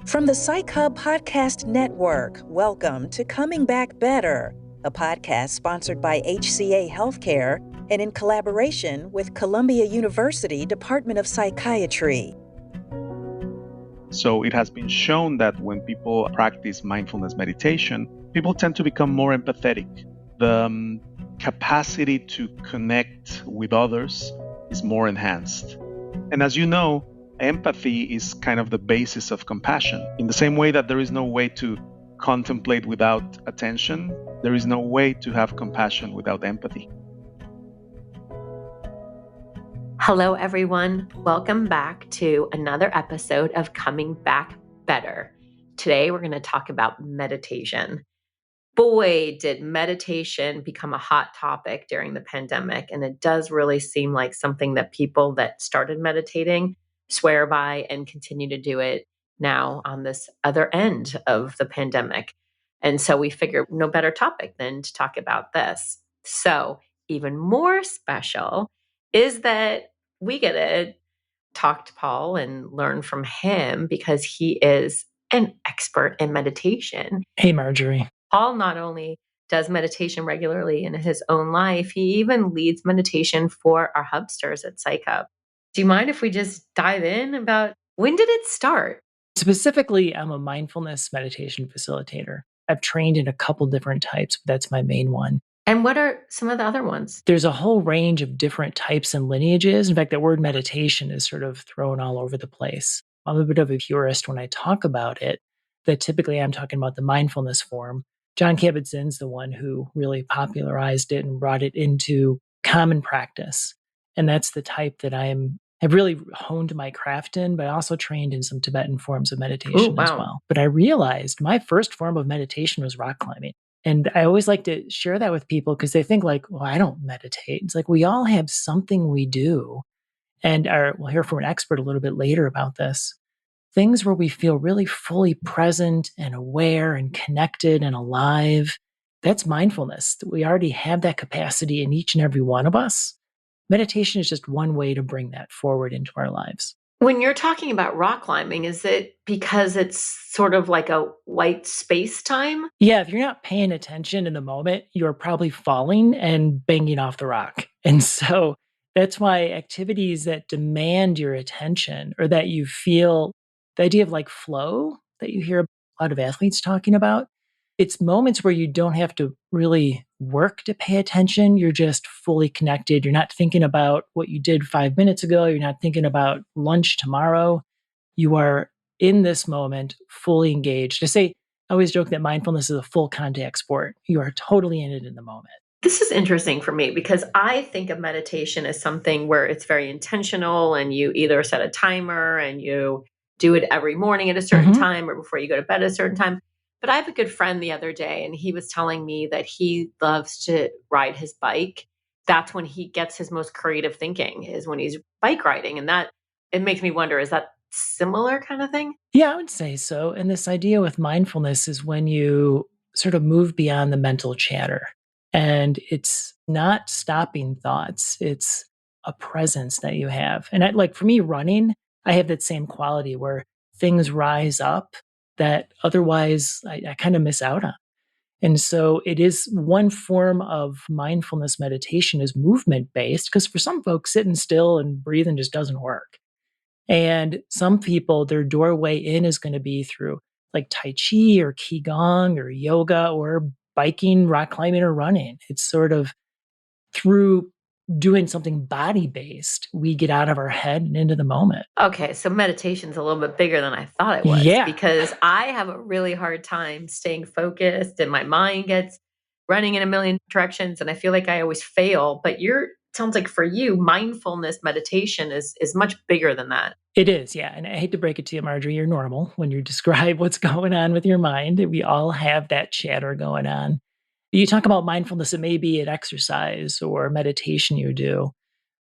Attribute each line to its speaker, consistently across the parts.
Speaker 1: From the Psych Hub Podcast Network, welcome to Coming Back Better, a podcast sponsored by HCA Healthcare and in collaboration with Columbia University Department of Psychiatry.
Speaker 2: So it has been shown that when people practice mindfulness meditation, people tend to become more empathetic. The capacity to connect with others is more enhanced. And as you know, empathy is kind of the basis of compassion. In the same way that there is no way to contemplate without attention, there is no way to have compassion without empathy.
Speaker 3: Hello, everyone. Welcome back to another episode of Coming Back Better. Today, we're going to talk about meditation. Boy, did meditation become a hot topic during the pandemic. And it does really seem like something that people that started meditating swear by and continue to do it now on this other end of the pandemic. And so we figured no better topic than to talk about this. So even more special is that we get to talk to Paul and learn from him because he is an expert in meditation.
Speaker 4: Hey, Marjorie.
Speaker 3: Paul not only does meditation regularly in his own life, he even leads meditation for our hubsters at Psych Hub. Do you mind if we just dive in about when did it start?
Speaker 4: Specifically, I'm a mindfulness meditation facilitator. I've trained in a couple different types, but that's my main one.
Speaker 3: And what are some of the other ones?
Speaker 4: There's a whole range of different types and lineages. In fact, that word meditation is sort of thrown all over the place. I'm a bit of a purist when I talk about it, that typically I'm talking about the mindfulness form. Jon Kabat-Zinn's the one who really popularized it and brought it into common practice. And that's the type that I've really honed my craft in, but I also trained in some Tibetan forms of meditation as well. But I realized my first form of meditation was rock climbing. And I always like to share that with people because they think like, well, I don't meditate. It's like we all have something we do. And we'll hear from an expert a little bit later about this. Things where we feel really fully present and aware and connected and alive. That's mindfulness. We already have that capacity in each and every one of us. Meditation is just one way to bring that forward into our lives.
Speaker 3: When you're talking about rock climbing, is it because it's sort of like a white space time?
Speaker 4: Yeah, if you're not paying attention in the moment, you're probably falling and banging off the rock. And so that's why activities that demand your attention or that you feel the idea of like flow that you hear a lot of athletes talking about, it's moments where you don't have to really work to pay attention. You're just fully connected. You're not thinking about what you did 5 minutes ago. You're not thinking about lunch tomorrow. You are in this moment, fully engaged. I always joke that mindfulness is a full contact sport. You are totally in it in the moment.
Speaker 3: This is interesting for me because I think of meditation as something where it's very intentional and you either set a timer and you do it every morning at a certain time or before you go to bed at a certain time. But I have a good friend the other day, and he was telling me that he loves to ride his bike. That's when he gets his most creative thinking, is when he's bike riding. And that, it makes me wonder, is that similar kind of thing?
Speaker 4: Yeah, I would say so. And this idea with mindfulness is when you sort of move beyond the mental chatter. And it's not stopping thoughts. It's a presence that you have. And like for me, running, I have that same quality where things rise up that otherwise I kind of miss out on. And so it is one form of mindfulness meditation is movement based, because for some folks, sitting still and breathing just doesn't work. And some people, their doorway in is going to be through like Tai Chi or Qigong or yoga or biking, rock climbing, or running. It's sort of through doing something body-based, we get out of our head and into the moment.
Speaker 3: Okay, so meditation's a little bit bigger than I thought it was.
Speaker 4: Yeah.
Speaker 3: Because I have a really hard time staying focused and my mind gets running in a million directions and I feel like I always fail. But sounds like for you, mindfulness meditation is much bigger than that.
Speaker 4: It is, yeah. And I hate to break it to you, Marjorie, you're normal when you describe what's going on with your mind. We all have that chatter going on. You talk about mindfulness, it may be an exercise or meditation you do.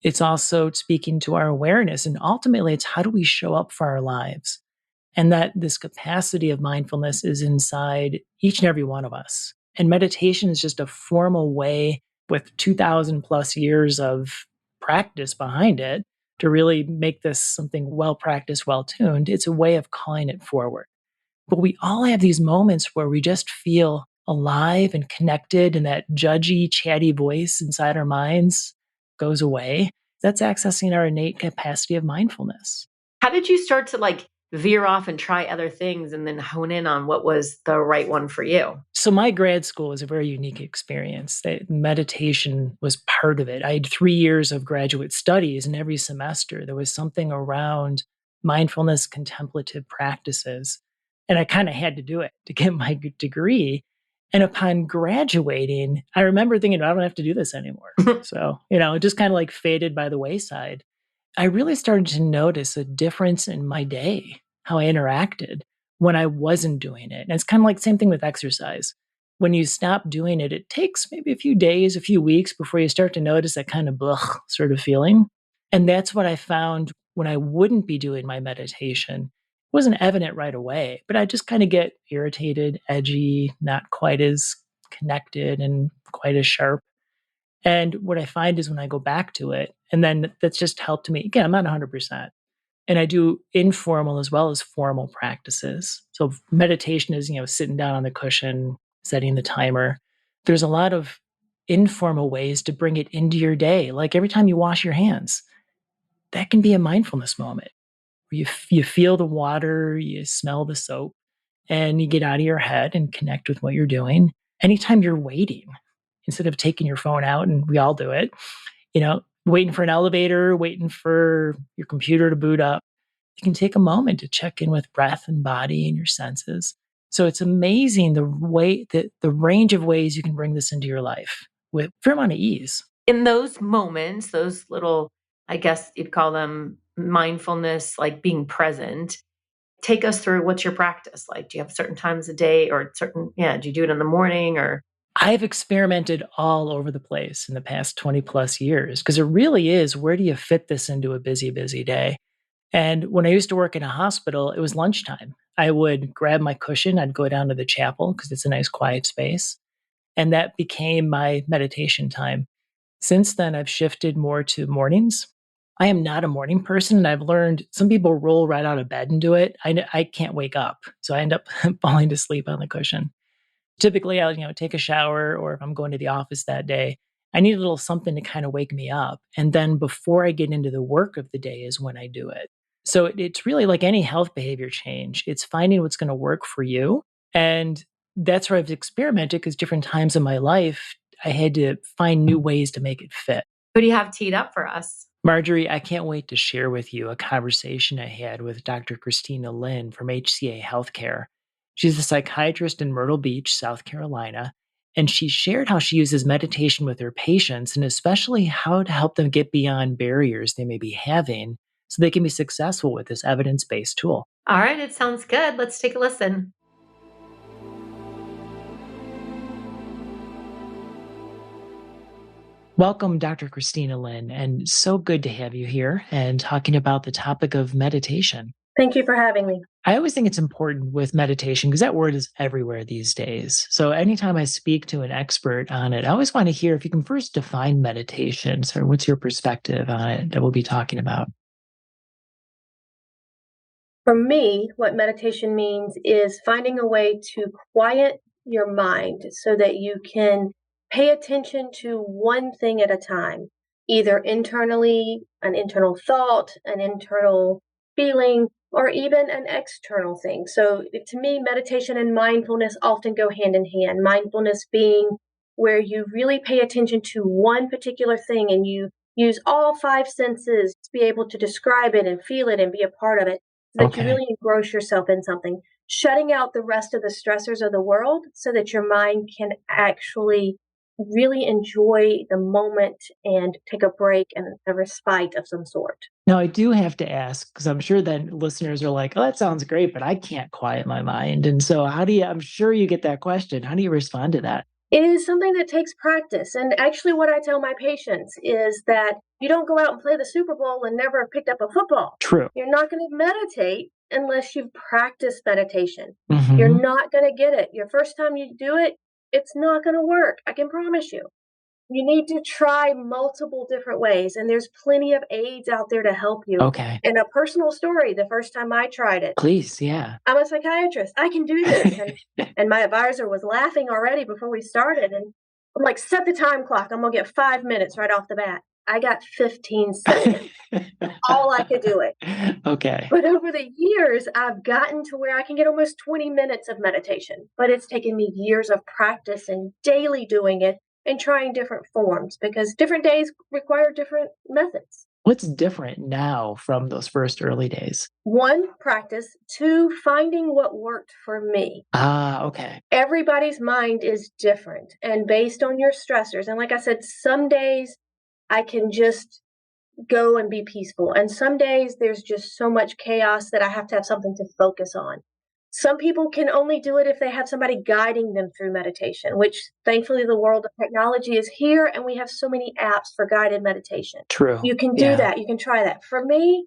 Speaker 4: It's also speaking to our awareness. And ultimately, it's how do we show up for our lives? And that this capacity of mindfulness is inside each and every one of us. And meditation is just a formal way with 2,000 plus years of practice behind it to really make this something well practiced, well tuned. It's a way of calling it forward. But we all have these moments where we just feel alive and connected, and that judgy, chatty voice inside our minds goes away. That's accessing our innate capacity of mindfulness.
Speaker 3: How did you start to veer off and try other things and then hone in on what was the right one for you?
Speaker 4: So my grad school was a very unique experience. Meditation was part of it. I had 3 years of graduate studies, and every semester there was something around mindfulness, contemplative practices. And I kind of had to do it to get my degree. And upon graduating, I remember thinking, I don't have to do this anymore. So, it just kind of faded by the wayside. I really started to notice a difference in my day, how I interacted when I wasn't doing it. And it's kind of like same thing with exercise. When you stop doing it, it takes maybe a few days, a few weeks before you start to notice that kind of blah sort of feeling. And that's what I found when I wouldn't be doing my meditation. It wasn't evident right away, but I just kind of get irritated, edgy, not quite as connected and quite as sharp. And what I find is when I go back to it, and then that's just helped me. Again, I'm not 100%. And I do informal as well as formal practices. So meditation is, sitting down on the cushion, setting the timer. There's a lot of informal ways to bring it into your day. Like every time you wash your hands, that can be a mindfulness moment where you feel the water, you smell the soap, and you get out of your head and connect with what you're doing. Anytime you're waiting, instead of taking your phone out, and we all do it, waiting for an elevator, waiting for your computer to boot up, you can take a moment to check in with breath and body and your senses. So it's amazing the range of ways you can bring this into your life with a fair amount of ease.
Speaker 3: In those moments, those little, I guess you'd call them mindfulness, like being present, take us through what's your practice like? Do you have certain times a day or do you do it in the morning or?
Speaker 4: I've experimented all over the place in the past 20 plus years because it really is, where do you fit this into a busy, busy day? And when I used to work in a hospital, it was lunchtime. I would grab my cushion, I'd go down to the chapel because it's a nice quiet space. And that became my meditation time. Since then, I've shifted more to mornings. I am not a morning person, and I've learned some people roll right out of bed and do it. I can't wake up, so I end up falling to sleep on the cushion. Typically, I'll take a shower, or if I'm going to the office that day, I need a little something to kind of wake me up. And then before I get into the work of the day is when I do it. So it's really like any health behavior change. It's finding what's going to work for you. And that's where I've experimented because different times in my life, I had to find new ways to make it fit.
Speaker 3: Who do you have teed up for us?
Speaker 4: Marjorie, I can't wait to share with you a conversation I had with Dr. Christina Lynn from HCA Healthcare. She's a psychiatrist in Myrtle Beach, South Carolina, and she shared how she uses meditation with her patients and especially how to help them get beyond barriers they may be having so they can be successful with this evidence-based tool.
Speaker 3: All right, it sounds good. Let's take a listen.
Speaker 4: Welcome, Dr. Christina Lynn, and so good to have you here and talking about the topic of meditation.
Speaker 5: Thank you for having me.
Speaker 4: I always think it's important with meditation because that word is everywhere these days. So anytime I speak to an expert on it, I always want to hear if you can first define meditation. So what's your perspective on it that we'll be talking about?
Speaker 5: For me, what meditation means is finding a way to quiet your mind so that you can pay attention to one thing at a time, either internally, an internal thought, an internal feeling, or even an external thing. So to me, meditation and mindfulness often go hand in hand. Mindfulness being where you really pay attention to one particular thing and you use all five senses to be able to describe it and feel it and be a part of it. So that you really engross yourself in something, shutting out the rest of the stressors of the world so that your mind can actually really enjoy the moment and take a break and a respite of some sort.
Speaker 4: Now, I do have to ask, because I'm sure that listeners are like, oh, that sounds great, but I can't quiet my mind. And so I'm sure you get that question. How do you respond to that?
Speaker 5: It is something that takes practice. And actually what I tell my patients is that you don't go out and play the Super Bowl and never have picked up a football.
Speaker 4: True.
Speaker 5: You're not going to meditate unless you've practiced meditation.
Speaker 4: Mm-hmm.
Speaker 5: You're not going to get it. Your first time you do it, it's not going to work. I can promise you. You need to try multiple different ways, and there's plenty of aids out there to help you.
Speaker 4: Okay.
Speaker 5: And a personal story, the first time I tried it.
Speaker 4: Please, yeah.
Speaker 5: I'm a psychiatrist. I can do this. And my advisor was laughing already before we started. And I'm like, set the time clock. I'm going to get 5 minutes right off the bat. I got 15 seconds. All I could do it.
Speaker 4: Okay.
Speaker 5: But over the years, I've gotten to where I can get almost 20 minutes of meditation. But it's taken me years of practice and daily doing it and trying different forms because different days require different methods.
Speaker 4: What's different now from those first early days?
Speaker 5: 1, practice. 2, finding what worked for me.
Speaker 4: Okay.
Speaker 5: Everybody's mind is different and based on your stressors. And like I said, some days I can just go and be peaceful. And some days there's just so much chaos that I have to have something to focus on. Some people can only do it if they have somebody guiding them through meditation, which thankfully the world of technology is here and we have so many apps for guided meditation.
Speaker 4: True.
Speaker 5: You can do that. You can try that. For me,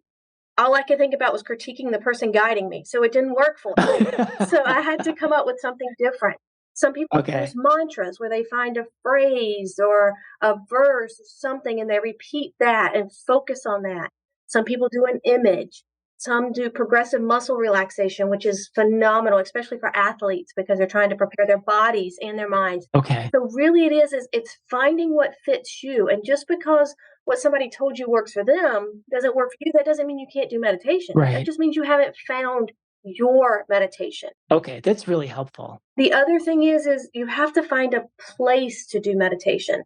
Speaker 5: all I could think about was critiquing the person guiding me. So it didn't work for me. So I had to come up with something different. Some people use mantras where they find a phrase or a verse or something and they repeat that and focus on that. Some people do an image. Some do progressive muscle relaxation, which is phenomenal, especially for athletes because they're trying to prepare their bodies and their minds.
Speaker 4: Okay.
Speaker 5: So really it's finding what fits you. And just because what somebody told you works for them doesn't work for you, that doesn't mean you can't do meditation.
Speaker 4: Right.
Speaker 5: That just means you haven't found your meditation.
Speaker 4: Okay, that's really helpful.
Speaker 5: The other thing is you have to find a place to do meditation.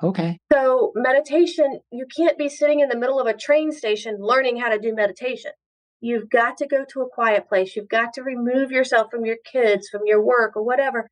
Speaker 4: Okay.
Speaker 5: So meditation, you can't be sitting in the middle of a train station learning how to do meditation. You've got to go to a quiet place. You've got to remove yourself from your kids, from your work or whatever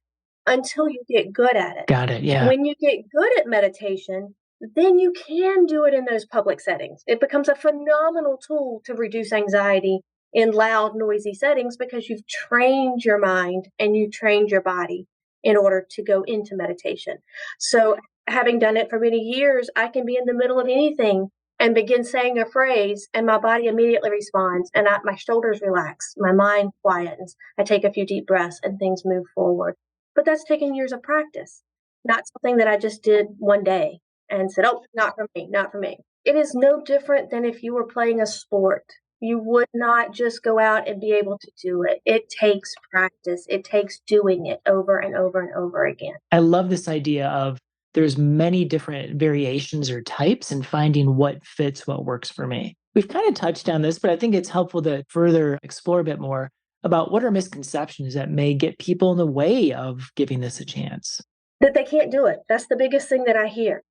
Speaker 5: until you get good at it.
Speaker 4: Got it, yeah.
Speaker 5: When you get good at meditation, then you can do it in those public settings. It becomes a phenomenal tool to reduce anxiety in loud, noisy settings because you've trained your mind and you trained your body in order to go into meditation. So having done it for many years, I can be in the middle of anything and begin saying a phrase and my body immediately responds and my shoulders relax, my mind quietens, I take a few deep breaths and things move forward. But that's taken years of practice, not something that I just did one day and said, oh, not for me, not for me. It is no different than if you were playing a sport. You would not just go out and be able to do it. It takes practice. It takes doing it over and over and over again.
Speaker 4: I love this idea of there's many different variations or types and finding what fits what works for me. We've kind of touched on this, but I think it's helpful to further explore a bit more about what are misconceptions that may get people in the way of giving this a chance.
Speaker 5: That they can't do it. That's the biggest thing that I hear.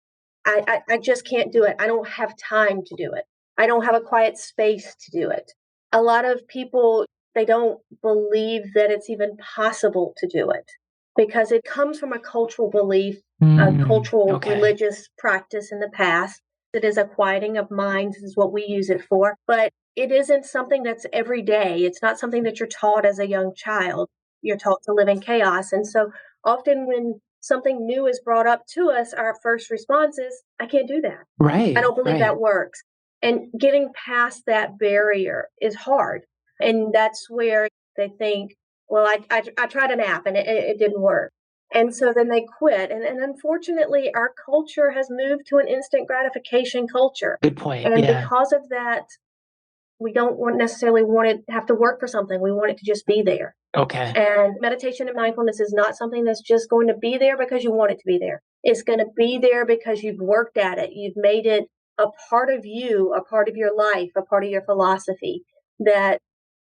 Speaker 5: I just can't do it. I don't have time to do it. I don't have a quiet space to do it. A lot of people, they don't believe that it's even possible to do it because it comes from a cultural belief, a cultural religious practice in the past. It is a quieting of minds is what we use it for, but it isn't something that's every day. It's not something that you're taught as a young child. You're taught to live in chaos. And so often when something new is brought up to us, our first response is, I can't do that.
Speaker 4: Right.
Speaker 5: I don't believe that works. And getting past that barrier is hard. And that's where they think, well, I tried an app and it didn't work. And so then they quit. And unfortunately, our culture has moved to an instant gratification culture.
Speaker 4: Good point.
Speaker 5: And because of that, we don't necessarily want it to have to work for something. We want it to just be there.
Speaker 4: Okay.
Speaker 5: And meditation and mindfulness is not something that's just going to be there because you want it to be there. It's going to be there because you've worked at it. You've made it a part of you, a part of your life, a part of your philosophy that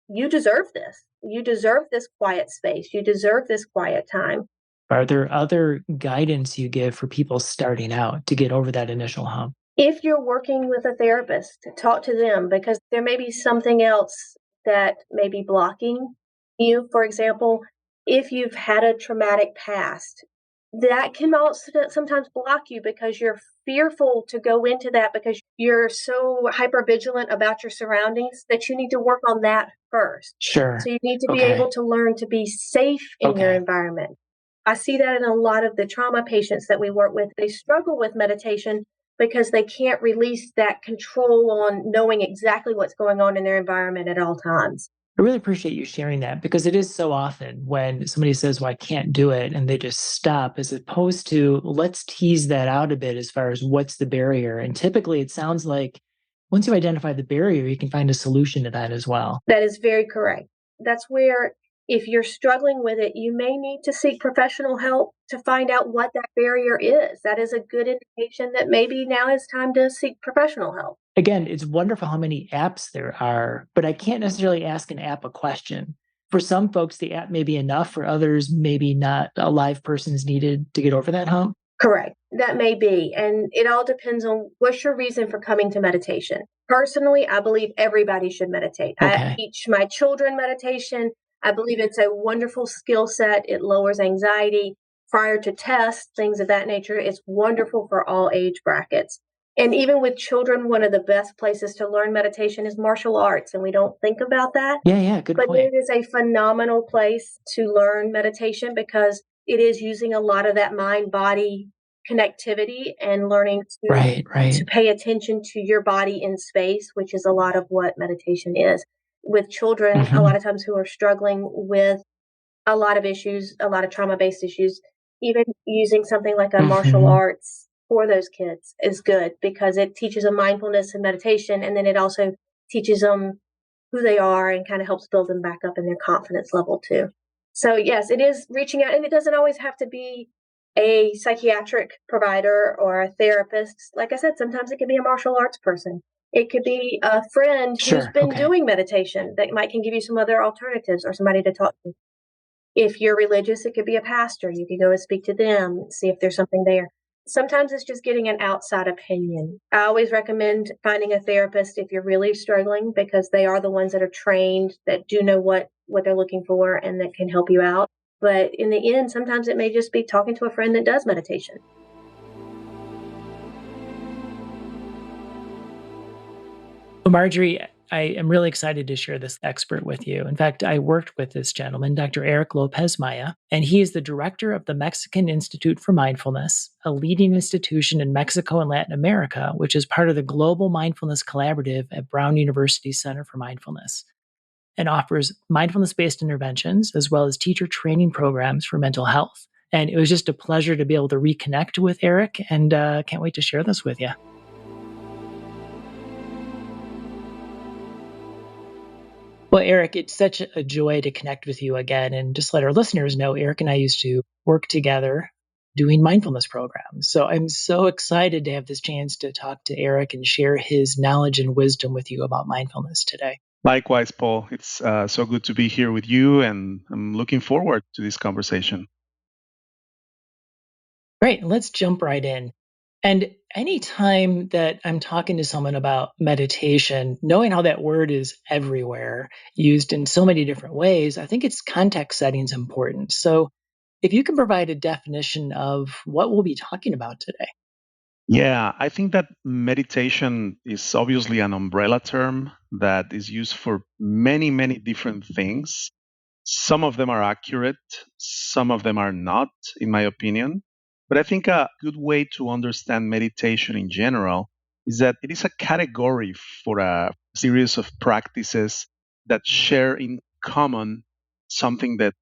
Speaker 5: you deserve this. You deserve this quiet space. You deserve this quiet time.
Speaker 4: Are there other guidance you give for people starting out to get over that initial hump?
Speaker 5: If you're working with a therapist, talk to them because there may be something else that may be blocking you. For example, if you've had a traumatic past, that can also sometimes block you because you're fearful to go into that because you're so hypervigilant about your surroundings that you need to work on that first.
Speaker 4: Sure.
Speaker 5: So you need to be able to learn to be safe in your environment. I see that in a lot of the trauma patients that we work with. They struggle with meditation because they can't release that control on knowing exactly what's going on in their environment at all times.
Speaker 4: I really appreciate you sharing that because it is so often when somebody says, well, I can't do it, and they just stop, as opposed to let's tease that out a bit as far as what's the barrier. And typically it sounds like once you identify the barrier, you can find a solution to that as well.
Speaker 5: That is very correct. That's where, if you're struggling with it, you may need to seek professional help to find out what that barrier is. That is a good indication that maybe now is time to seek professional help.
Speaker 4: Again, it's wonderful how many apps there are, but I can't necessarily ask an app a question. For some folks, the app may be enough. For others, maybe not. A live person is needed to get over that hump.
Speaker 5: Correct. That may be. And it all depends on what's your reason for coming to meditation. Personally, I believe everybody should meditate. I
Speaker 4: Okay.
Speaker 5: teach my children meditation. I believe it's a wonderful skill set. It lowers anxiety prior to tests, things of that nature. It's wonderful for all age brackets. And even with children, one of the best places to learn meditation is martial arts. And we don't think about that.
Speaker 4: Yeah, good
Speaker 5: But
Speaker 4: point.
Speaker 5: it is a phenomenal place to learn meditation because it is using a lot of that mind-body connectivity and learning
Speaker 4: Right.
Speaker 5: to pay attention to your body in space, which is a lot of what meditation is. With children, a lot of times who are struggling with a lot of issues, a lot of trauma-based issues, even using something like a martial arts for those kids is good because it teaches them mindfulness and meditation, and then it also teaches them who they are and kind of helps build them back up in their confidence level too. So yes, it is reaching out, and it doesn't always have to be a psychiatric provider or a therapist. Like I said, sometimes it could be a martial arts person. It could be a friend who's been doing meditation that might can give you some other alternatives or somebody to talk to. If you're religious, it could be a pastor. You could go and speak to them, see if there's something there. Sometimes it's just getting an outside opinion. I always recommend finding a therapist if you're really struggling because they are the ones that are trained, that do know what they're looking for and that can help you out. But in the end, sometimes it may just be talking to a friend that does meditation.
Speaker 4: Well, Marjorie, I am really excited to share this expert with you. In fact, I worked with this gentleman, Dr. Eric López Maya, and he is the director of the Mexican Institute for Mindfulness, a leading institution in Mexico and Latin America, which is part of the Global Mindfulness Collaborative at Brown University Center for Mindfulness, and offers mindfulness-based interventions as well as teacher training programs for mental health. And it was just a pleasure to be able to reconnect with Eric, and can't wait to share this with you. Well, Eric, it's such a joy to connect with you again, and just let our listeners know, Eric and I used to work together doing mindfulness programs. So I'm so excited to have this chance to talk to Eric and share his knowledge and wisdom with you about mindfulness today.
Speaker 2: Likewise, Paul. It's so good to be here with you, and I'm looking forward to this conversation.
Speaker 4: Great. Let's jump right in. And anytime that I'm talking to someone about meditation, knowing how that word is everywhere, used in so many different ways, I think its context setting is important. So if you can provide a definition of what we'll be talking about today.
Speaker 2: Yeah, I think that meditation is obviously an umbrella term that is used for many, many different things. Some of them are accurate, some of them are not, in my opinion. But I think a good way to understand meditation in general is that it is a category for a series of practices that share in common something that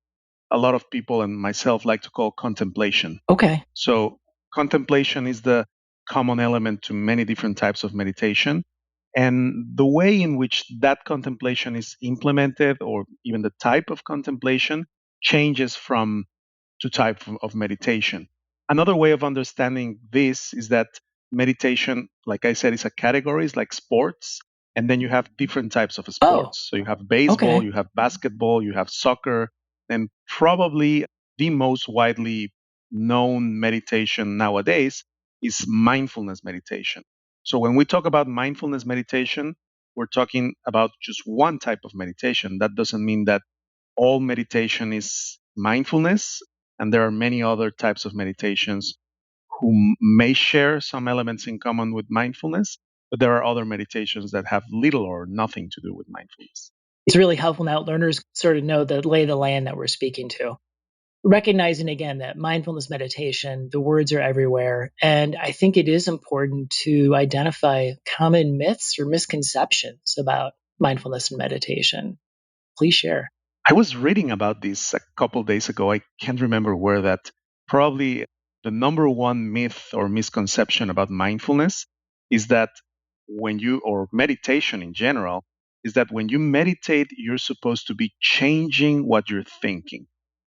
Speaker 2: a lot of people and myself like to call contemplation.
Speaker 4: Okay.
Speaker 2: So, contemplation is the common element to many different types of meditation. And the way in which that contemplation is implemented, or even the type of contemplation, changes from to type of meditation. Another way of understanding this is that meditation, like I said, is a category, it's like sports. And then you have different types of sports. So you have baseball, you have basketball, you have soccer, and probably the most widely known meditation nowadays is mindfulness meditation. So when we talk about mindfulness meditation, we're talking about just one type of meditation. That doesn't mean that all meditation is mindfulness, and there are many other types of meditations who may share some elements in common with mindfulness, but there are other meditations that have little or nothing to do with mindfulness.
Speaker 4: It's really helpful now learners sort of know the lay of the land that we're speaking to. Recognizing again that mindfulness meditation, the words are everywhere. And I think it is important to identify common myths or misconceptions about mindfulness and meditation. Please share.
Speaker 2: I was reading about this a couple days ago. I can't remember where, that probably the number one myth or misconception about mindfulness is that or meditation in general, is that when you meditate, you're supposed to be changing what you're thinking.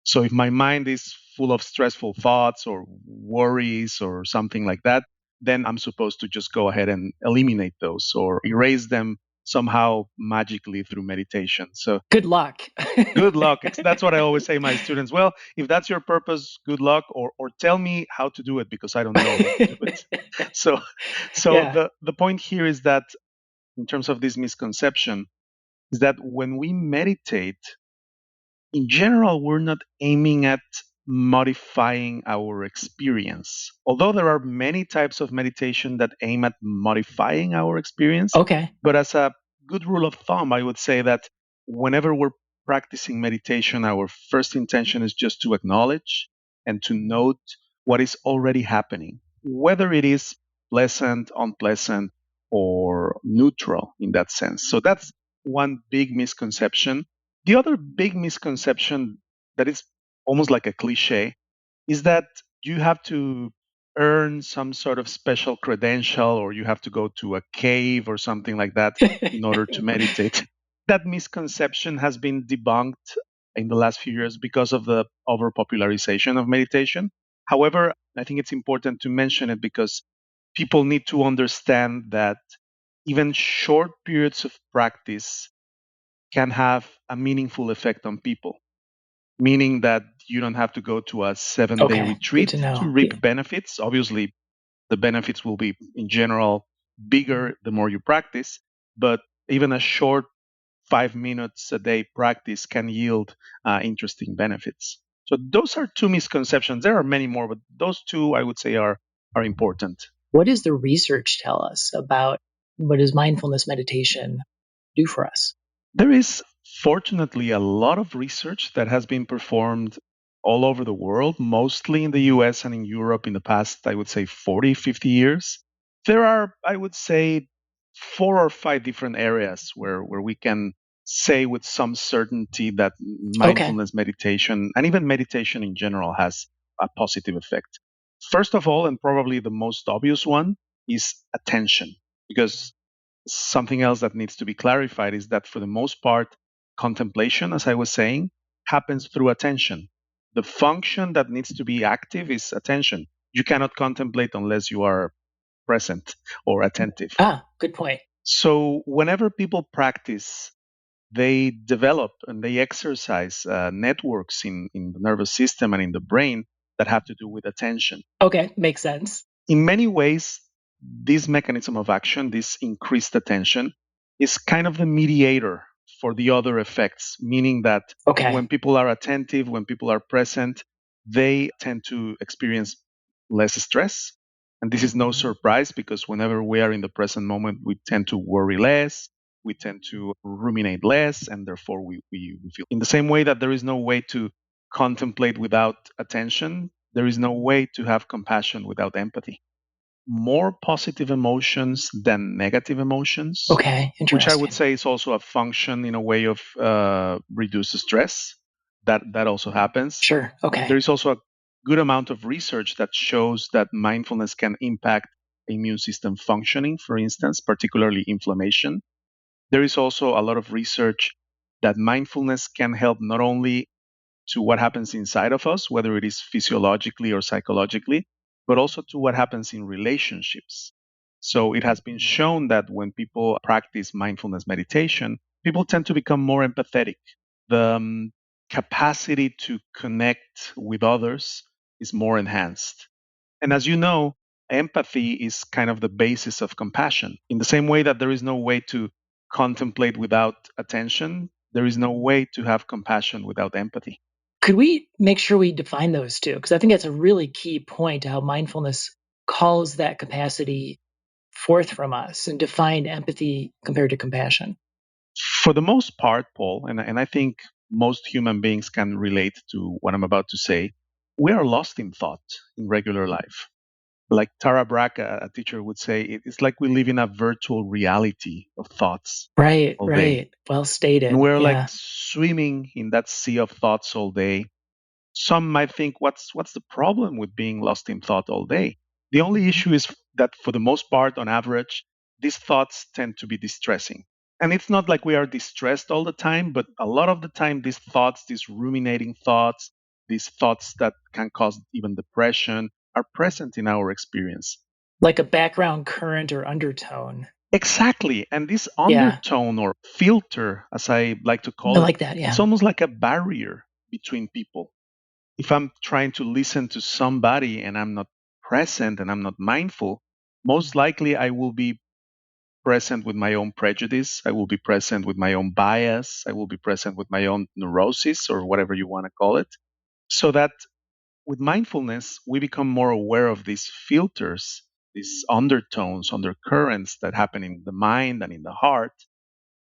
Speaker 2: So if my mind is full of stressful thoughts or worries or something like that, then I'm supposed to just go ahead and eliminate those or erase them somehow magically through meditation. So
Speaker 4: Good luck.
Speaker 2: good luck. That's what I always say to my students. Well, if that's your purpose, good luck, or tell me how to do it because I don't know how to do it. So, so
Speaker 4: Yeah.
Speaker 2: the point here is that in terms of this misconception is that when we meditate, in general, we're not aiming at modifying our experience. Although there are many types of meditation that aim at modifying our experience,
Speaker 4: Okay.
Speaker 2: but as a good rule of thumb, I would say that whenever we're practicing meditation, our first intention is just to acknowledge and to note what is already happening, whether it is pleasant, unpleasant, or neutral in that sense. So that's one big misconception. The other big misconception that is almost like a cliche is that you have to earn some sort of special credential or you have to go to a cave or something like that in order to meditate. That misconception has been debunked in the last few years because of the overpopularization of meditation. However, I think it's important to mention it because people need to understand that even short periods of practice can have a meaningful effect on people, meaning that you don't have to go to a 7 day
Speaker 4: Okay. Good
Speaker 2: retreat
Speaker 4: to
Speaker 2: to
Speaker 4: know.
Speaker 2: reap benefits. Obviously, the benefits will be, in general, bigger the more you practice, but even a short 5 minutes a day practice can yield interesting benefits. So, those are two misconceptions. There are many more, but those two I would say are important.
Speaker 4: What does the research tell us about what does mindfulness meditation do for us?
Speaker 2: There is fortunately a lot of research that has been performed all over the world, mostly in the US and in Europe in the past, I would say 40, 50 years. There are, I would say, 4 or 5 different areas where we can say with some certainty that
Speaker 4: Okay.
Speaker 2: mindfulness meditation and even meditation in general has a positive effect. First of all, and probably the most obvious one, is attention. Because something else that needs to be clarified is that for the most part, contemplation, as I was saying, happens through attention. The function that needs to be active is attention. You cannot contemplate unless you are present or attentive.
Speaker 4: Ah, good point.
Speaker 2: So, whenever people practice, they develop and they exercise networks in the nervous system and in the brain that have to do with attention.
Speaker 4: Okay, makes sense.
Speaker 2: In many ways, this mechanism of action, this increased attention, is kind of the mediator for the other effects, meaning that
Speaker 4: Okay.
Speaker 2: when people are attentive, when people are present, they tend to experience less stress. And this is no surprise because whenever we are in the present moment, we tend to worry less, we tend to ruminate less, and therefore we feel. In the same way that there is no way to contemplate without attention, there is no way to have compassion without empathy. More positive emotions than negative emotions,
Speaker 4: Okay,
Speaker 2: which I would
Speaker 4: interesting.
Speaker 2: say is also a function in a way of reduce stress. That also happens.
Speaker 4: Sure.
Speaker 2: There
Speaker 4: Okay.
Speaker 2: is also a good amount of research that shows that mindfulness can impact immune system functioning, for instance, particularly inflammation. There is also a lot of research that mindfulness can help not only to what happens inside of us, whether it is physiologically or psychologically, but also to what happens in relationships. So it has been shown that when people practice mindfulness meditation, people tend to become more empathetic. The capacity to connect with others is more enhanced. And as you know, empathy is kind of the basis of compassion. In the same way that there is no way to contemplate without attention, there is no way to have compassion without empathy.
Speaker 4: Could we make sure we define those two? Because I think that's a really key point to how mindfulness calls that capacity forth from us and define empathy compared to compassion.
Speaker 2: For the most part, Paul, and I think most human beings can relate to what I'm about to say, we are lost in thought in regular life. Like Tara Brach, a teacher, would say, it's like we live in a virtual reality of thoughts
Speaker 4: Right,
Speaker 2: all day.
Speaker 4: right. Well
Speaker 2: And
Speaker 4: stated.
Speaker 2: we're like
Speaker 4: Yeah.
Speaker 2: swimming in that sea of thoughts all day. Some might think, what's the problem with being lost in thought all day? The only issue is that for the most part, on average, these thoughts tend to be distressing. And it's not like we are distressed all the time, but a lot of the time, these thoughts, these ruminating thoughts, these thoughts that can cause even depression are present in our experience.
Speaker 4: Like a background current or undertone.
Speaker 2: Exactly. And this
Speaker 4: Yeah.
Speaker 2: undertone or filter, as I like to
Speaker 4: I
Speaker 2: call it,
Speaker 4: like that.
Speaker 2: it's
Speaker 4: Yeah.
Speaker 2: almost like a barrier between people. If I'm trying to listen to somebody and I'm not present and I'm not mindful, most likely I will be present with my own prejudice. I will be present with my own bias. I will be present with my own neurosis or whatever you want to call it. So that with mindfulness, we become more aware of these filters, these undertones, undercurrents that happen in the mind and in the heart.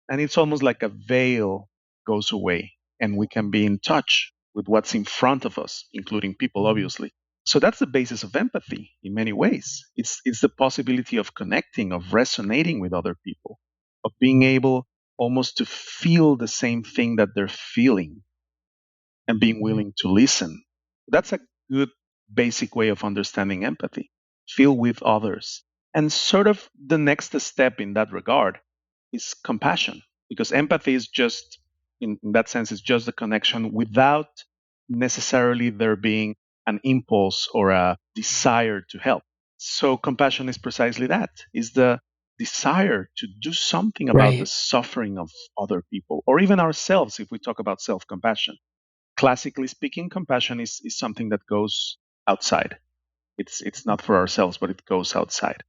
Speaker 2: And it's almost like a veil goes away and we can be in touch with what's in front of us, including people, obviously. So that's the basis of empathy in many ways. It's the possibility of connecting, of resonating with other people, of being able almost to feel the same thing that they're feeling and being willing to listen. That's a good basic way of understanding empathy. Feel with others. And sort of the next step in that regard is compassion, because empathy is just, in that sense, is just the connection without necessarily there being an impulse or a desire to help. So compassion is precisely that, is the desire to do something about the
Speaker 4: Right.
Speaker 2: suffering of other people or even ourselves if we talk about self-compassion. Classically speaking, compassion is something that goes outside. It's not for ourselves, but it goes outside.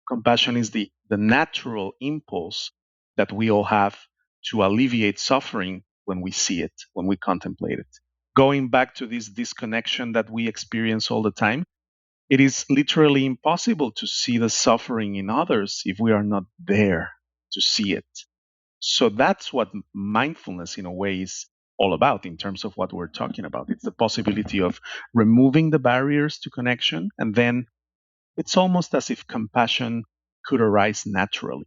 Speaker 2: Compassion is the natural impulse that we all have to alleviate suffering when we see it, when we contemplate it. Going back to this disconnection that we experience all the time, it is literally impossible to see the suffering in others if we are not there to see it. So that's what mindfulness, in a way, is all about in terms of what we're talking about. It's the possibility of removing the barriers to connection, and then it's almost as if compassion could arise naturally.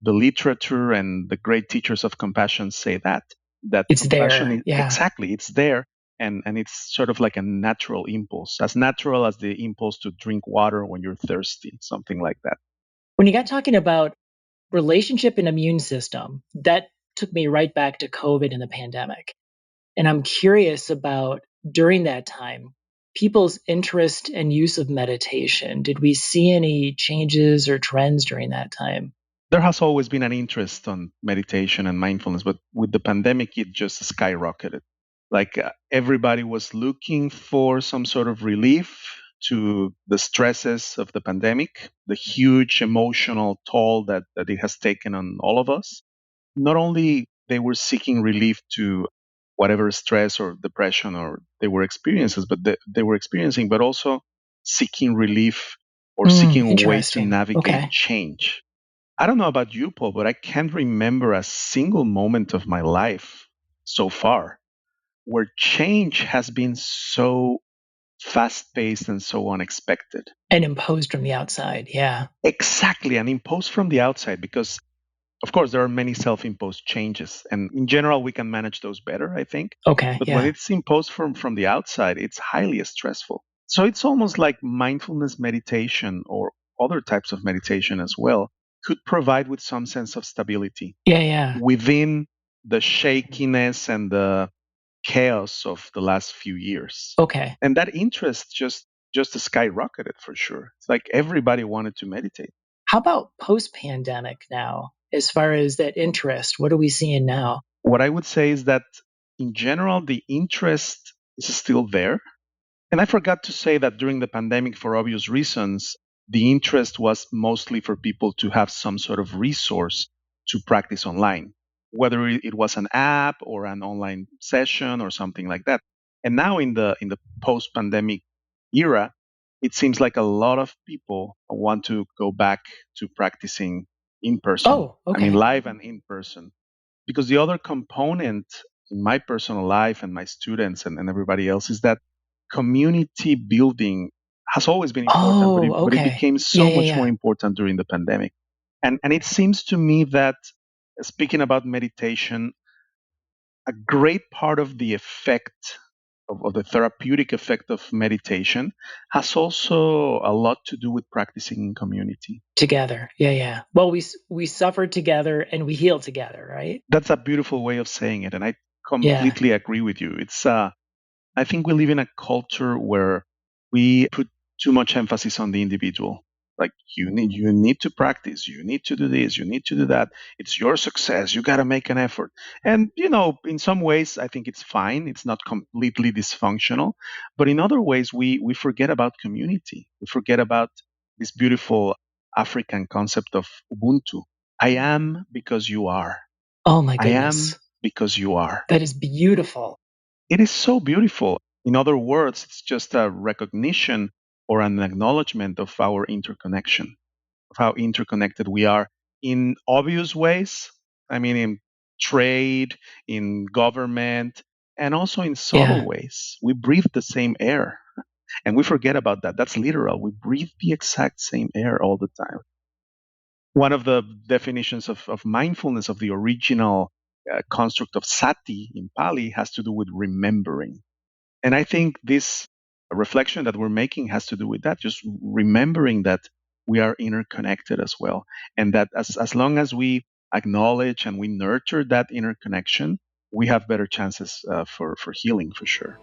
Speaker 2: The literature and the great teachers of compassion say that
Speaker 4: It's
Speaker 2: compassion
Speaker 4: there.
Speaker 2: is
Speaker 4: Yeah.
Speaker 2: exactly, it's there, and it's sort of like a natural impulse, as natural as the impulse to drink water when you're thirsty, something like that.
Speaker 4: When you got talking about relationship and immune system, that took me right back to COVID and the pandemic. And I'm curious about during that time, people's interest and use of meditation. Did we see any changes or trends during that time?
Speaker 2: There has always been an interest on meditation and mindfulness, but with the pandemic, it just skyrocketed. Like everybody was looking for some sort of relief to the stresses of the pandemic, the huge emotional toll that it has taken on all of us. Not only they were seeking relief to whatever stress or depression or they were experiences, but they were experiencing, but also seeking relief or seeking a way to
Speaker 4: Interesting.
Speaker 2: navigate
Speaker 4: Okay.
Speaker 2: change. I don't know about you, Paul, but I can't remember a single moment of my life so far where change has been so fast paced and so unexpected.
Speaker 4: And imposed from the outside. Yeah.
Speaker 2: Exactly, and imposed from the outside because, of course, there are many self imposed changes, and in general, we can manage those better, I think.
Speaker 4: Okay.
Speaker 2: But when
Speaker 4: Yeah.
Speaker 2: it's imposed from the outside, it's highly stressful. So it's almost like mindfulness meditation or other types of meditation as well could provide with some sense of stability
Speaker 4: Yeah. Yeah.
Speaker 2: within the shakiness and the chaos of the last few years.
Speaker 4: Okay.
Speaker 2: And that interest just skyrocketed for sure. It's like everybody wanted to meditate.
Speaker 4: How about post pandemic now, as far as that interest? What are we seeing now?
Speaker 2: What I would say is that in general, the interest is still there. And I forgot to say that during the pandemic, for obvious reasons, the interest was mostly for people to have some sort of resource to practice online, whether it was an app or an online session or something like that. And now in the post-pandemic era, it seems like a lot of people want to go back to practicing in person.
Speaker 4: Oh,
Speaker 2: I mean,
Speaker 4: okay.
Speaker 2: live and in person. Because the other component in my personal life and my students and everybody else is that community building has always been important,
Speaker 4: Oh,
Speaker 2: but it
Speaker 4: okay.
Speaker 2: became
Speaker 4: Yeah,
Speaker 2: so
Speaker 4: yeah,
Speaker 2: much more
Speaker 4: yeah.
Speaker 2: important during the pandemic. And it seems to me that, speaking about meditation, a great part of the effect of the therapeutic effect of meditation has also a lot to do with practicing in community.
Speaker 4: Together. Yeah, yeah. Well, we suffer together and we heal together, right?
Speaker 2: That's a beautiful way of saying it, and I
Speaker 4: Yeah.
Speaker 2: completely agree with you. It's I think we live in a culture where we put too much emphasis on the individual. Like, you need to practice, you need to do this, you need to do that. It's your success. You got to make an effort. And in some ways, I think it's fine. It's not completely dysfunctional, but in other ways, we forget about community. We forget about this beautiful African concept of Ubuntu. I am because you are.
Speaker 4: Oh my
Speaker 2: I am
Speaker 4: goodness.
Speaker 2: because you are.
Speaker 4: That is beautiful.
Speaker 2: It is so beautiful. In other words, it's just a recognition or an acknowledgement of our interconnection, of how interconnected we are in obvious ways. I mean, in trade, in government, and also in subtle
Speaker 4: Yeah.
Speaker 2: ways. We breathe the same air, and we forget about that. That's literal. We breathe the exact same air all the time. One of the definitions of mindfulness, of the original construct of sati in Pali, has to do with remembering. And I think this reflection that we're making has to do with that, just remembering that we are interconnected as well. And that as long as we acknowledge and we nurture that interconnection, we have better chances for healing, for sure.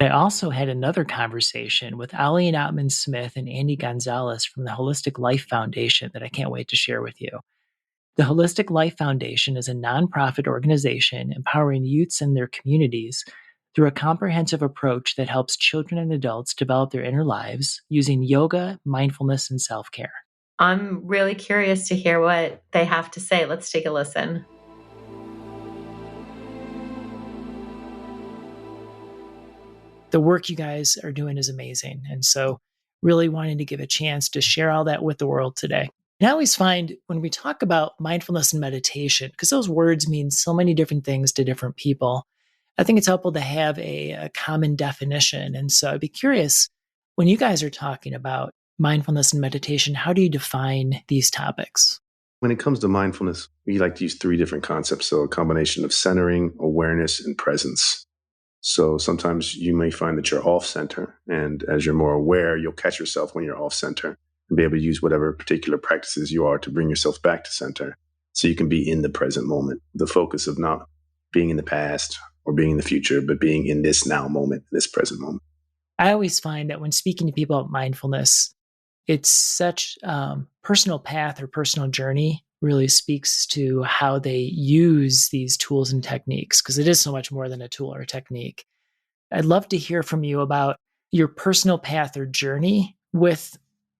Speaker 4: I also had another conversation with Ali and Ottman Smith and Andy Gonzalez from the Holistic Life Foundation that I can't wait to share with you. The Holistic Life Foundation is a nonprofit organization empowering youths and their communities through a comprehensive approach that helps children and adults develop their inner lives using yoga, mindfulness, and self care.
Speaker 3: I'm really curious to hear what they have to say. Let's take a listen.
Speaker 4: The work you guys are doing is amazing. And so, really wanting to give a chance to share all that with the world today. And I always find when we talk about mindfulness and meditation, because those words mean so many different things to different people, I think it's helpful to have a common definition. And so I'd be curious, when you guys are talking about mindfulness and meditation, how do you define these topics?
Speaker 6: When it comes to mindfulness, we like to use three different concepts. So a combination of centering, awareness, and presence. So sometimes you may find that you're off center. And as you're more aware, you'll catch yourself when you're off center and be able to use whatever particular practices you are to bring yourself back to center. So you can be in the present moment, the focus of not being in the past or being in the future, but being in this now moment, this present moment.
Speaker 4: I always find that when speaking to people about mindfulness, it's such personal path or personal journey really speaks to how they use these tools and techniques, because it is so much more than a tool or a technique. I'd love to hear from you about your personal path or journey with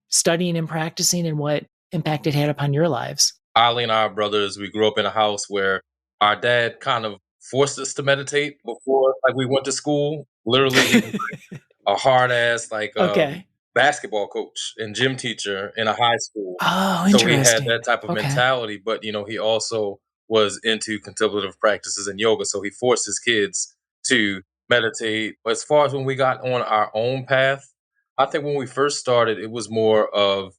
Speaker 4: studying and practicing and what impact it had upon your lives.
Speaker 7: Ali and I are brothers. We grew up in a house where our dad kind of forced us to meditate before, like, we went to school. Literally, he was a hard ass, like,
Speaker 4: Okay.
Speaker 7: basketball coach and gym teacher in a high school.
Speaker 4: Oh,
Speaker 7: So he had
Speaker 4: interesting.
Speaker 7: that type of
Speaker 4: Okay.
Speaker 7: mentality, but he also was into contemplative practices and yoga. So he forced his kids to meditate. But as far as when we got on our own path, I think when we first started, it was more of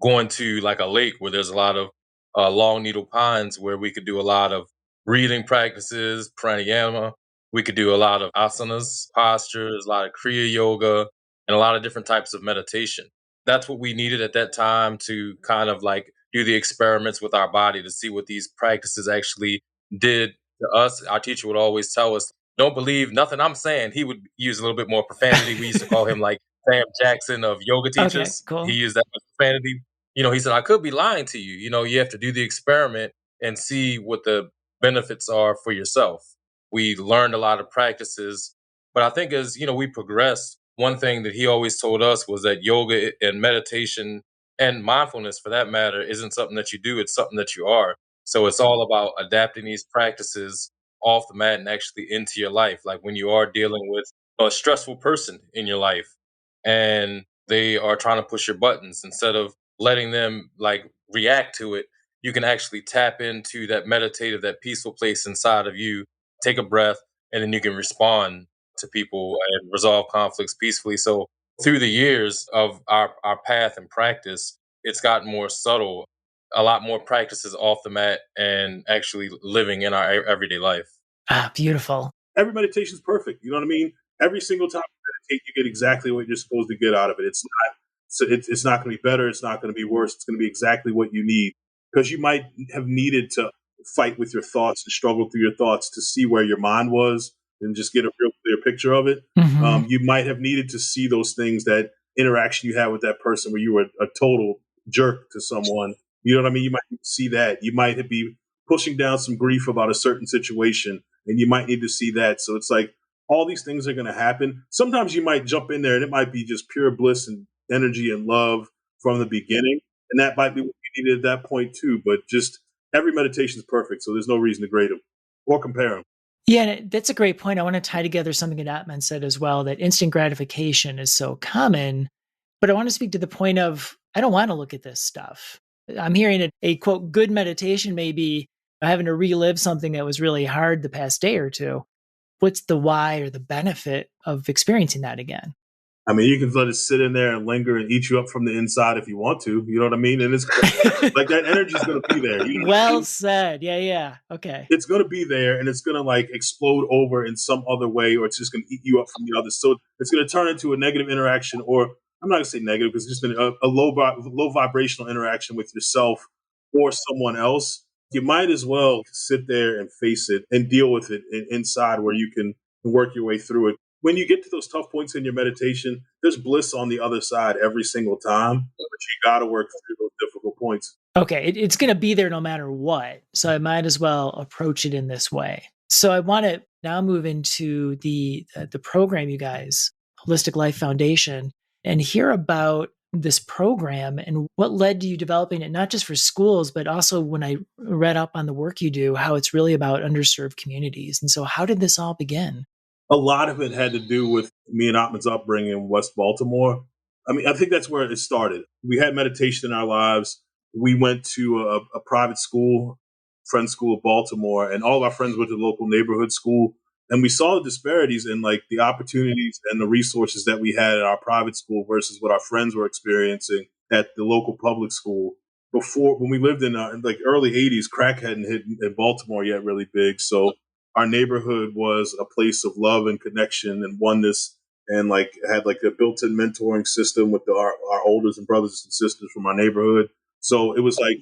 Speaker 7: going to like a lake where there's a lot of long needle pines where we could do a lot of breathing practices, pranayama. We could do a lot of asanas, postures, a lot of kriya yoga, and a lot of different types of meditation. That's what we needed at that time to kind of like do the experiments with our body to see what these practices actually did to us. Our teacher would always tell us, don't believe nothing I'm saying. He would use a little bit more profanity. We used to call him like Sam Jackson of yoga
Speaker 4: Okay,
Speaker 7: teachers. He
Speaker 4: cool.
Speaker 7: used that much profanity. He said, I could be lying to you. You have to do the experiment and see what the benefits are for yourself. We learned a lot of practices, but I think as, we progressed, one thing that he always told us was that yoga and meditation and mindfulness for that matter isn't something that you do, it's something that you are. So it's all about adapting these practices off the mat and actually into your life. Like when you are dealing with a stressful person in your life and they are trying to push your buttons, instead of letting them like react to it, you can actually tap into that meditative, that peaceful place inside of you. Take a breath, and then you can respond to people and resolve conflicts peacefully. So through the years of our path and practice, it's gotten more subtle, a lot more practices off the mat and actually living in our everyday life.
Speaker 4: Ah, beautiful.
Speaker 6: Every meditation is perfect. You know what I mean? Every single time you meditate, you get exactly what you're supposed to get out of it. It's not going to be better. It's not going to be worse. It's going to be exactly what you need, because you might have needed to fight with your thoughts and struggle through your thoughts to see where your mind was and just get a real clear picture of it.
Speaker 4: Mhm.
Speaker 6: You might have needed to see those things, that interaction you had with that person where you were a total jerk to someone. You know what I mean? You might see that. You might be pushing down some grief about a certain situation, and you might need to see that. So it's like all these things are going to happen. Sometimes you might jump in there and it might be just pure bliss and energy and love from the beginning. And that might be what you needed at that point too. But just every meditation is perfect. So there's no reason to grade them or compare them.
Speaker 4: Yeah, and that's a great point. I want to tie together something that Atman said as well, that instant gratification is so common. But I want to speak to the point of, I don't want to look at this stuff. I'm hearing a quote, good meditation may be having to relive something that was really hard the past day or two. What's the why or the benefit of experiencing that again?
Speaker 6: I mean, you can let it sit in there and linger and eat you up from the inside if you want to. You know what I mean? And it's like that energy is going to be there. You know what I
Speaker 4: Well
Speaker 6: mean?
Speaker 4: said. Yeah, yeah. Okay.
Speaker 6: It's going to be there, and it's going to like explode over in some other way, or it's just going to eat you up from the other. So it's going to turn into a negative interaction, or I'm not going to say negative because it's just a low vibrational interaction with yourself or someone else. You might as well sit there and face it and deal with it inside, where you can work your way through it. When you get to those tough points in your meditation, there's bliss on the other side every single time, but you got to work through those difficult points.
Speaker 4: Okay, it's going to be there no matter what. So I might as well approach it in this way. So I want to now move into the program, you guys, Holistic Life Foundation, and hear about this program and what led to you developing it, not just for schools, but also when I read up on the work you do, how it's really about underserved communities. And so how did this all begin?
Speaker 6: A lot of it had to do with me and Atman's upbringing in West Baltimore. I mean, I think that's where it started. We had meditation in our lives. We went to a private school, friend school of Baltimore, and all of our friends went to the local neighborhood school. And we saw the disparities in like the opportunities and the resources that we had at our private school versus what our friends were experiencing at the local public school. Before, when we lived in like early 80s, crack hadn't hit in Baltimore yet really big. So our neighborhood was a place of love and connection and oneness, and like had like a built-in mentoring system with our oldest and brothers and sisters from our neighborhood. So it was like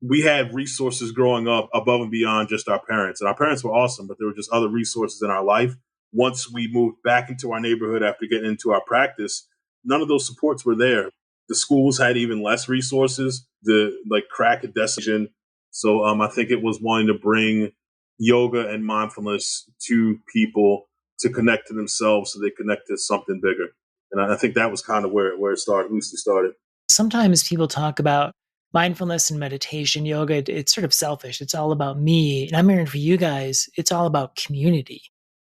Speaker 6: we had resources growing up above and beyond just our parents, and our parents were awesome, but there were just other resources in our life. Once we moved back into our neighborhood after getting into our practice, none of those supports were there. The schools had even less resources. The like crack had decision. So I think it was wanting to bring yoga and mindfulness to people to connect to themselves, so they connect to something bigger. And I think that was kind of where it started, loosely started.
Speaker 4: Sometimes people talk about mindfulness and meditation, yoga, it's sort of selfish. It's all about me. And I'm hearing for you guys, it's all about community.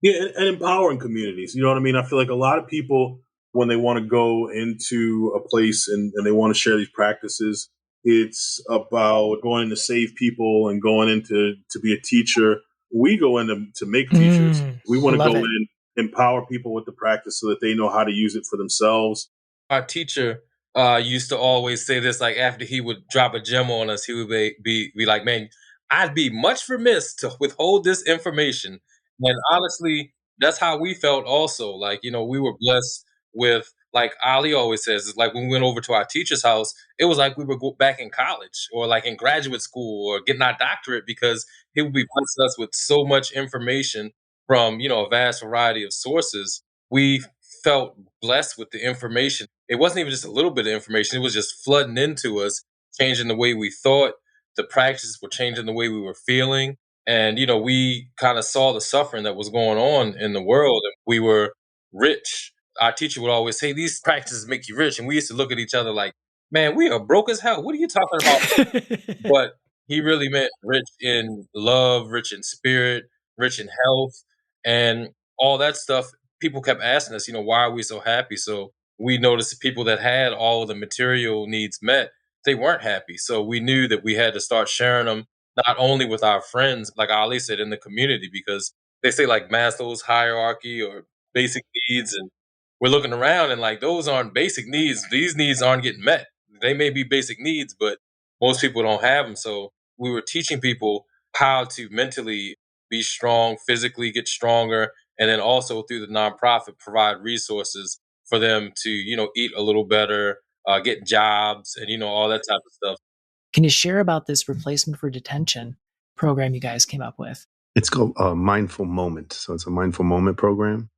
Speaker 6: Yeah, and empowering communities. You know what I mean? I feel like a lot of people, when they want to go into a place and they want to share these practices, it's about going to save people and going into to be a teacher. We go in to make teachers. We want to
Speaker 4: Love
Speaker 6: go
Speaker 4: it.
Speaker 6: in, empower people with the practice so that they know how to use it for themselves.
Speaker 7: Our teacher used to always say this, like after he would drop a gem on us, he would be like, man, I'd be much remiss to withhold this information. And honestly, that's how we felt also. Like, we were blessed with, like Ali always says, it's like when we went over to our teacher's house, it was like we were back in college or like in graduate school or getting our doctorate, because he would be blessing us with so much information from, a vast variety of sources. We felt blessed with the information. It wasn't even just a little bit of information, it was just flooding into us, changing the way we thought. The practices were changing the way we were feeling. And, we kind of saw the suffering that was going on in the world, and we were rich. Our teacher would always say, these practices make you rich. And we used to look at each other like, man, we are broke as hell. What are you talking about? But he really meant rich in love, rich in spirit, rich in health, and all that stuff. People kept asking us, why are we so happy? So we noticed the people that had all of the material needs met, they weren't happy. So we knew that we had to start sharing them not only with our friends, like Ali said, in the community, because they say like Maslow's hierarchy or basic needs, and we're looking around and like those aren't basic needs. These needs aren't getting met. They may be basic needs, but most people don't have them. So we were teaching people how to mentally be strong, physically get stronger, and then also through the nonprofit provide resources for them to eat a little better, get jobs, and all that type of stuff.
Speaker 4: Can you share about this replacement for detention program you guys came up with?
Speaker 6: It's called a mindful moment. So it's a mindful moment program.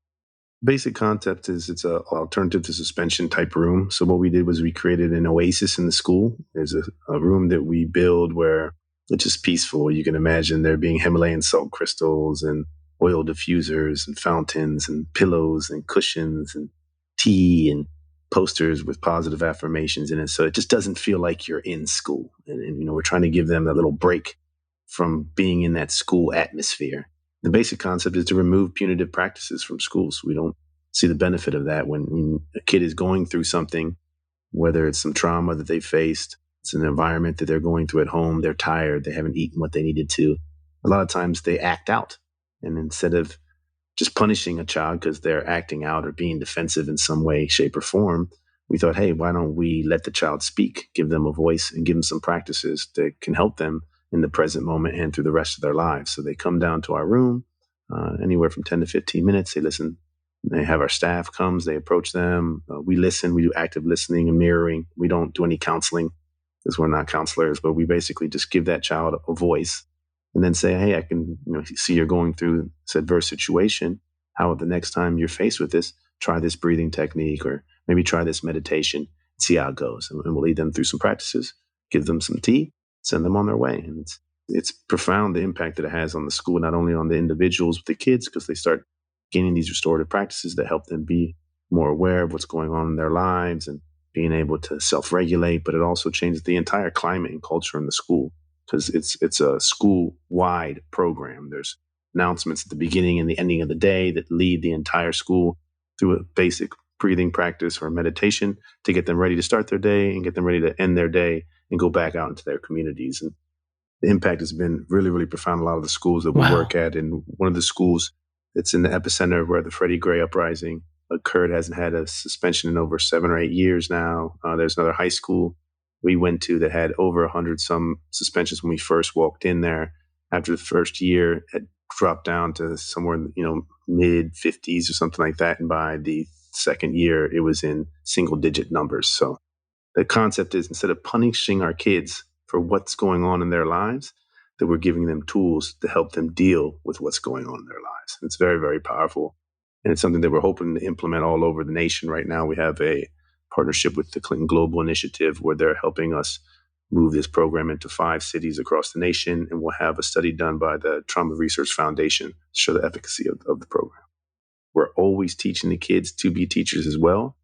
Speaker 6: Basic concept is it's a alternative to suspension type room. So what we did was we created an oasis in the school. There's a room that we build where it's just peaceful. You can imagine there being Himalayan salt crystals and oil diffusers and fountains and pillows and cushions and tea and posters with positive affirmations in it. So it just doesn't feel like you're in school. And we're trying to give them a little break from being in that school atmosphere. The basic concept is to remove punitive practices from schools. We don't see the benefit of that when a kid is going through something, whether it's some trauma that they faced, it's an environment that they're going through at home, they're tired, they haven't eaten what they needed to. A lot of times they act out. And instead of just punishing a child because they're acting out or being defensive in some way, shape, or form, we thought, hey, why don't we let the child speak, give them a voice, and give them some practices that can help them in the present moment and through the rest of their lives. So they come down to our room, anywhere from 10 to 15 minutes. They listen. They have our staff comes, they approach them. We listen. We do active listening and mirroring. We don't do any counseling because we're not counselors, but we basically just give that child a voice and then say, hey, I can see you're going through this adverse situation. How about the next time you're faced with this, try this breathing technique or maybe try this meditation, see how it goes. And we'll lead them through some practices, give them some tea, send them on their way. And it's profound the impact that it has on the school, not only on the individuals with the kids, because they start gaining these restorative practices that help them be more aware of what's going on in their lives and being able to self-regulate, but it also changes the entire climate and culture in the school because it's a school-wide program. There's announcements at the beginning and the ending of the day that lead the entire school through a basic breathing practice or meditation to get them ready to start their day and get them ready to end their day and go back out into their communities. And the impact has been really, really profound. A lot of the schools that we work at, and one of the schools that's in the epicenter of where the Freddie Gray uprising occurred hasn't had a suspension in over 7 or 8 years now. There's another high school we went to that had over 100 some suspensions when we first walked in there. After the first year, it dropped down to somewhere in mid 50s or something like that, and by the second year, it was in single digit numbers. So the concept is instead of punishing our kids for what's going on in their lives, that we're giving them tools to help them deal with what's going on in their lives. It's very, very powerful. And it's something that we're hoping to implement all over the nation right now. We have a partnership with the Clinton Global Initiative where they're helping us move this program into 5 cities across the nation. And we'll have a study done by the Trauma Research Foundation to show the efficacy of the program. We're always teaching the kids to be teachers as well,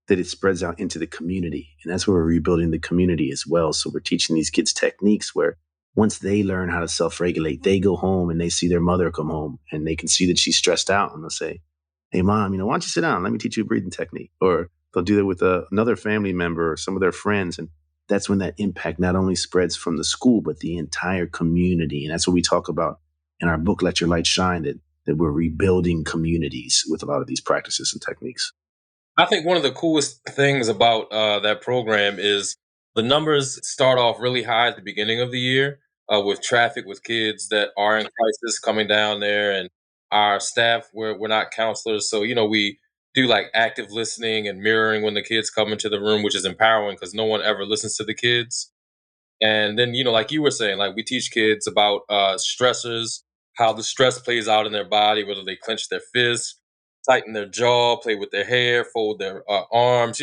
Speaker 6: that it spreads out into the community. And that's where we're rebuilding the community as well. So we're teaching these kids techniques where once they learn how to self-regulate, they go home and they see their mother come home and they can see that she's stressed out. And they'll say, hey, Mom, why don't you sit down? Let me teach you a breathing technique. Or they'll do that with another family member or some of their friends. And that's when that impact not only spreads from the school, but the entire community. And that's what we talk about in our book, Let Your Light Shine, that we're rebuilding communities with a lot of these practices and techniques.
Speaker 7: I think one of the coolest things about that program is the numbers start off really high at the beginning of the year with traffic, with kids that are in crisis coming down there. And our staff, we're not counselors. So, we do like active listening and mirroring when the kids come into the room, which is empowering because no one ever listens to the kids. And then, like you were saying, like we teach kids about stressors, how the stress plays out in their body, whether they clench their fists, tighten their jaw, play with their hair, fold their arms,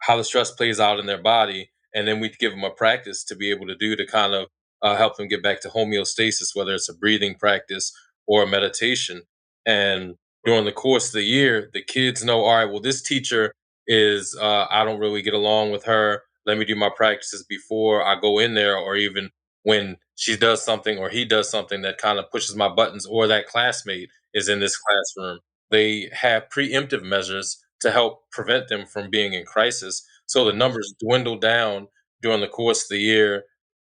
Speaker 7: how the stress plays out in their body. And then we give them a practice to be able to do to kind of help them get back to homeostasis, whether it's a breathing practice or a meditation. And during the course of the year, the kids know, all right, well, this teacher is, I don't really get along with her. Let me do my practices before I go in there, or even when she does something or he does something that kind of pushes my buttons, or that classmate is in this classroom. They have preemptive measures to help prevent them from being in crisis. So the numbers dwindle down during the course of the year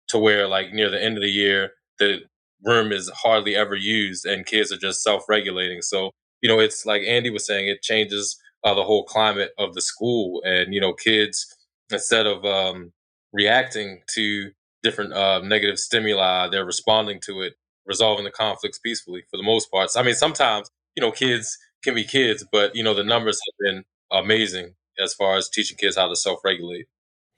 Speaker 7: to where, like, near the end of the year, the room is hardly ever used and kids are just self-regulating. So, it's like Andy was saying, it changes the whole climate of the school. And, kids, instead of reacting to different negative stimuli, they're responding to it, resolving the conflicts peacefully for the most part. So, I mean, sometimes, kids can be kids, but, the numbers have been amazing as far as teaching kids how to self-regulate.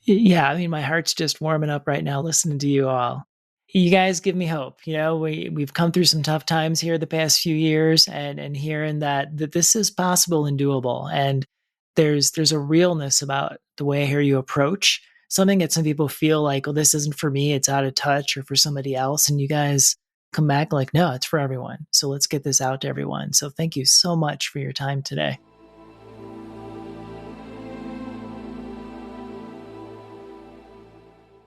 Speaker 4: Yeah, I mean, my heart's just warming up right now listening to you all. You guys give me hope. We've come through some tough times here the past few years, and hearing that this is possible and doable. And there's a realness about the way I hear you approach something that some people feel like, well, this isn't for me, it's out of touch, or for somebody else. And you guys come back like, no, it's for everyone. So let's get this out to everyone. So thank you so much for your time today.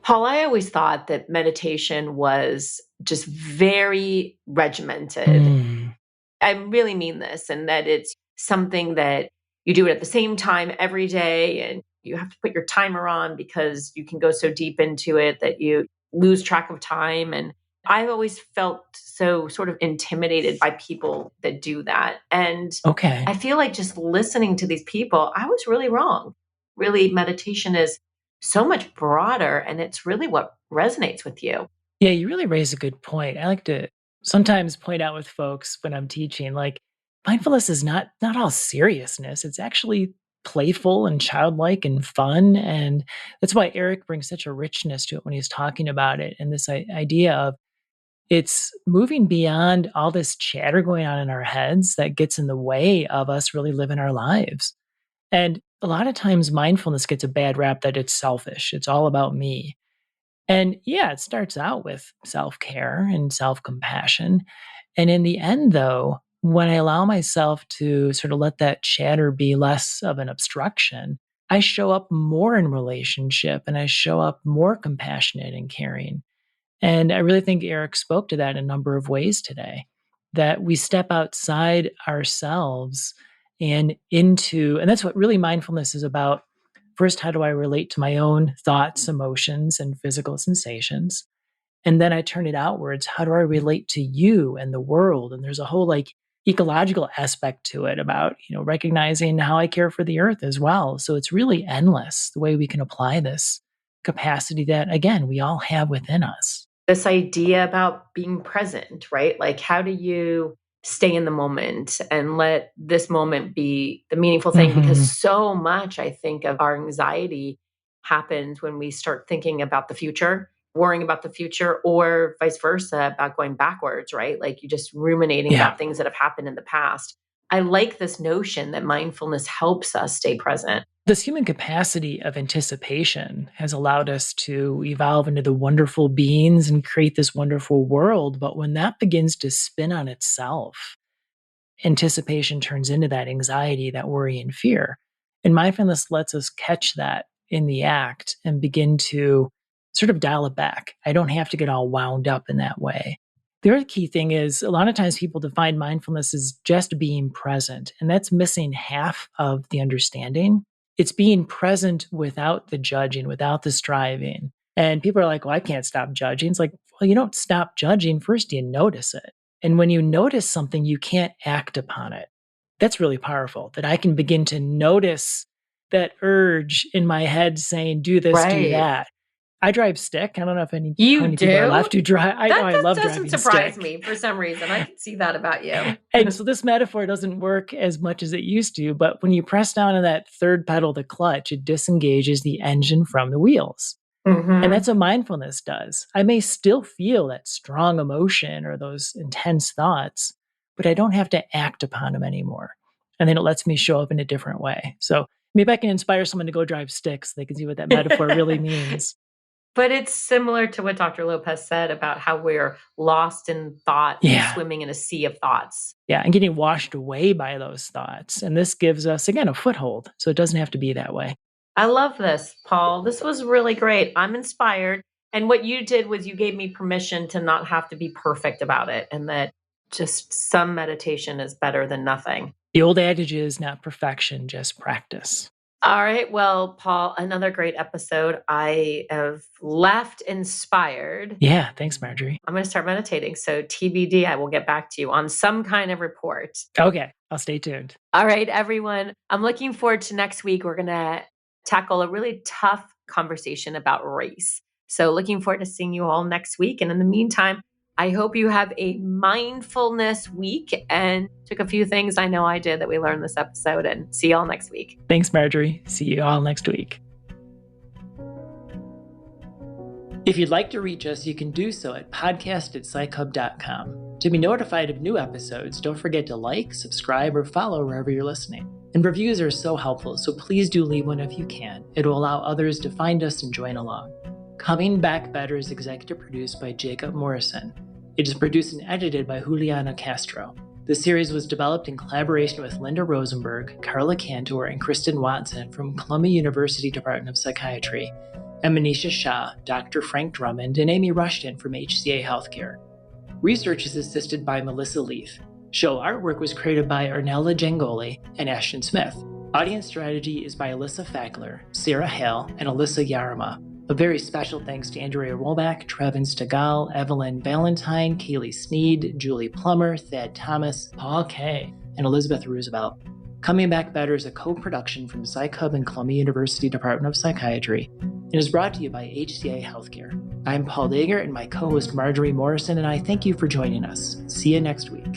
Speaker 3: Paul, I always thought that meditation was just very regimented. I really mean this, and that it's something that you do it at the same time every day, and you have to put your timer on because you can go so deep into it that you lose track of time. And I've always felt so sort of intimidated by people that do that. And
Speaker 4: Okay.
Speaker 3: I feel like just listening to these people, I was really wrong. Really, meditation is so much broader, and it's really what resonates with you.
Speaker 4: Yeah, you really raise a good point. I like to sometimes point out with folks when I'm teaching, like, mindfulness is not all seriousness. It's actually playful and childlike and fun. And that's why Eric brings such a richness to it when he's talking about it. And this idea of it's moving beyond all this chatter going on in our heads that gets in the way of us really living our lives. And a lot of times mindfulness gets a bad rap that it's selfish. It's all about me. And yeah, it starts out with self care and self compassion. And in the end, though, when I allow myself to sort of let that chatter be less of an obstruction, I show up more in relationship and I show up more compassionate and caring. And I really think Eric spoke to that in a number of ways today, that we step outside ourselves and into, and that's what really mindfulness is about. First, how do I relate to my own thoughts, emotions, and physical sensations? And then I turn it outwards. How do I relate to you and the world? And there's a whole like ecological aspect to it about, recognizing how I care for the earth as well. So it's really endless the way we can apply this capacity that, again, we all have within us.
Speaker 3: This idea about being present, right? Like, how do you stay in the moment and let this moment be the meaningful thing? Because so much, I think, of our anxiety happens when we start thinking about the future, worrying about the future, or vice versa, about going backwards, right? Like, you just ruminating about things that have happened in the past. I like this notion that mindfulness helps us stay present.
Speaker 4: This human capacity of anticipation has allowed us to evolve into the wonderful beings and create this wonderful world. But when that begins to spin on itself, anticipation turns into that anxiety, that worry, and fear. And mindfulness lets us catch that in the act and begin to sort of dial it back. I don't have to get all wound up in that way. The other key thing is a lot of times people define mindfulness as just being present, and that's missing half of the understanding. It's being present without the judging, without the striving. And people are like, well, I can't stop judging. It's like, well, you don't stop judging. First, you notice it. And when you notice something, you can't act upon it. That's really powerful, that I can begin to notice that urge in my head saying, do this, do that. I drive stick. I don't know if how many people are left who drive. I love driving stick.
Speaker 3: That doesn't surprise me for some reason. I can see that about you.
Speaker 4: And so this metaphor doesn't work as much as it used to, but when you press down on that third pedal, the clutch, it disengages the engine from the wheels. And that's what mindfulness does. I may still feel that strong emotion or those intense thoughts, but I don't have to act upon them anymore. And then it lets me show up in a different way. So maybe I can inspire someone to go drive sticks. So they can see what that metaphor really means.
Speaker 3: But it's similar to what Dr. López said about how we're lost in thought, swimming in a sea of thoughts.
Speaker 4: Yeah, and getting washed away by those thoughts. And this gives us, again, a foothold. So it doesn't have to be that way.
Speaker 3: I love this, Paul. This was really great. I'm inspired. And what you did was you gave me permission to not have to be perfect about it, and that just some meditation is better than nothing.
Speaker 4: The old adage is not perfection, just practice.
Speaker 3: All right. Well, Paul, another great episode. I have left inspired.
Speaker 4: Yeah, thanks, Marjorie.
Speaker 3: I'm going to start meditating. So TBD, I will get back to you on some kind of report.
Speaker 4: Okay, I'll stay tuned.
Speaker 3: All right, everyone. I'm looking forward to next week. We're going to tackle a really tough conversation about race. So looking forward to seeing you all next week. And in the meantime, I hope you have a mindfulness week and took a few things I know I did that we learned this episode, and see you all next week.
Speaker 4: Thanks, Marjorie. See you all next week. If you'd like to reach us, you can do so at podcast@psychhub.com. To be notified of new episodes, don't forget to like, subscribe, or follow wherever you're listening. And reviews are so helpful, so please do leave one if you can. It will allow others to find us and join along. Coming Back Better is executive produced by Jacob Morrison. It is produced and edited by Juliana Castro. The series was developed in collaboration with Linda Rosenberg, Carla Cantor, and Kristen Watson from Columbia University Department of Psychiatry, and Manisha Shah, Dr. Frank Drummond, and Amy Rushton from HCA Healthcare. Research is assisted by Melissa Leaf. Show artwork was created by Arnella Jangoli and Ashton Smith. Audience strategy is by Alyssa Fackler, Sarah Hale, and Alyssa Yarama. A very special thanks to Andrea Wolbach, Trevin Stegall, Evelyn Valentine, Kaylee Sneed, Julie Plummer, Thad Thomas, Paul Kay, and Elizabeth Roosevelt. Coming Back Better is a co-production from PsychHub and Columbia University Department of Psychiatry and is brought to you by HCA Healthcare. I'm Paul Deger, and my co-host Marjorie Morrison and I thank you for joining us. See you next week.